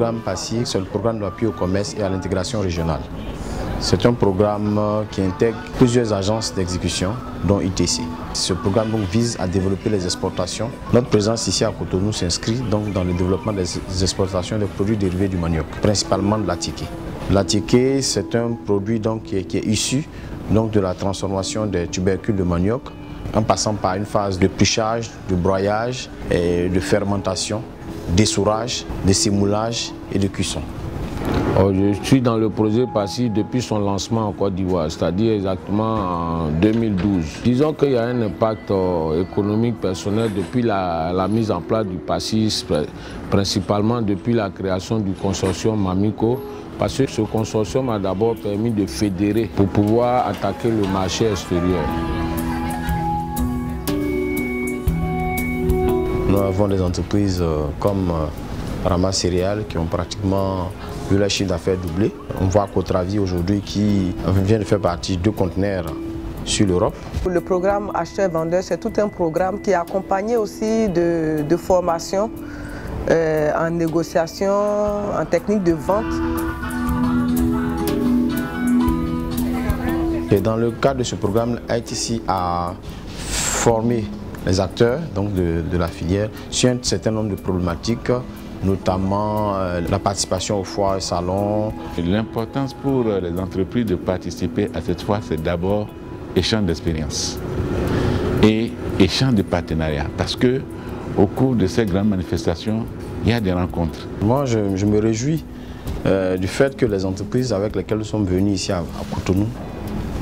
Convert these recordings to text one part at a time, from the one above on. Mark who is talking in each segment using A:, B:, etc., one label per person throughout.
A: programme PASSI, c'est le programme d'appui au commerce et à l'intégration régionale. C'est un programme qui intègre plusieurs agences d'exécution, dont ITC. Ce programme donc vise à développer les exportations. Notre présence ici à Cotonou s'inscrit donc dans le développement des exportations des produits dérivés du manioc, principalement de l'attiqué. L'attiqué, c'est un produit donc qui est issu donc de la transformation des tubercules de manioc, en passant par une phase de pluchage, de broyage, et de fermentation, d'essourage, de sémoulage et de cuisson.
B: Je suis dans le projet PASSI depuis son lancement en Côte d'Ivoire, c'est-à-dire exactement en 2012. Disons qu'il y a un impact économique personnel depuis la mise en place du PASSI, principalement depuis la création du consortium Mamico, parce que ce consortium a d'abord permis de fédérer pour pouvoir attaquer le marché extérieur.
A: Nous avons des entreprises comme Rama Céréales qui ont pratiquement vu leur chiffre d'affaires doubler. On voit qu'Autravi aujourd'hui qui vient de faire partie de 2 conteneurs sur l'Europe.
C: Le programme acheteur-vendeur, c'est tout un programme qui est accompagné aussi de formation en négociation, en technique de vente.
A: Et dans le cadre de ce programme, ITC a formé les acteurs donc de la filière sur un certain nombre de problématiques, notamment la participation aux foires et salons.
D: L'importance pour les entreprises de participer à cette foire, c'est d'abord échange d'expérience et échange de partenariat, parce que au cours de ces grandes manifestations, il y a des rencontres.
A: Moi, je me réjouis du fait que les entreprises avec lesquelles nous sommes venus ici à Cotonou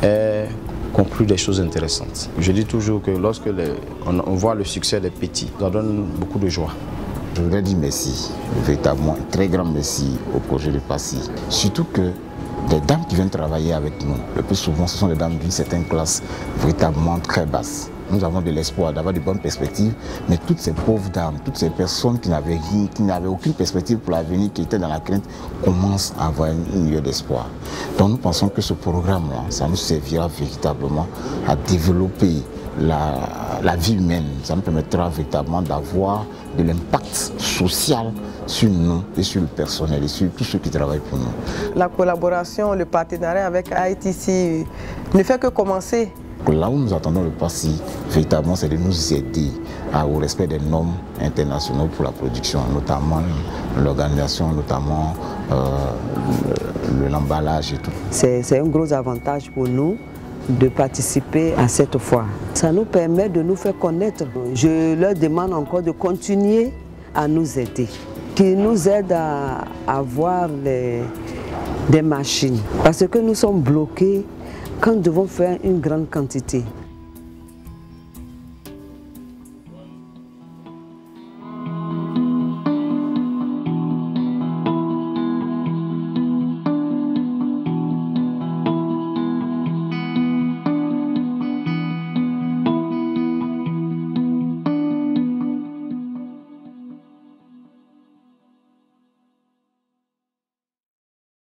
A: aient conclu des choses intéressantes. Je dis toujours que lorsque on voit le succès des petits, ça donne beaucoup de joie.
E: Je voudrais dire merci, véritablement un très grand merci au projet de PASSI. Surtout que les dames qui viennent travailler avec nous, le plus souvent ce sont des dames d'une certaine classe véritablement très basse. Nous avons de l'espoir d'avoir de bonnes perspectives, mais toutes ces pauvres dames, toutes ces personnes qui n'avaient aucune perspective pour l'avenir, qui étaient dans la crainte, commencent à avoir une lueur d'espoir. Donc nous pensons que ce programme-là, ça nous servira véritablement à développer la vie humaine. Ça nous permettra véritablement d'avoir de l'impact social sur nous et sur le personnel et sur tous ceux qui travaillent pour nous.
C: La collaboration, le partenariat avec ITC ne fait que commencer.
E: Là où nous attendons le PASSI, véritablement, c'est de nous aider au respect des normes internationales pour la production, notamment l'organisation, notamment l'emballage et tout.
F: C'est un gros avantage pour nous de participer à cette foire. Ça nous permet de nous faire connaître. Je leur demande encore de continuer à nous aider, qu'ils nous aident à avoir des machines, parce que nous sommes bloqués quand nous devons faire une grande quantité.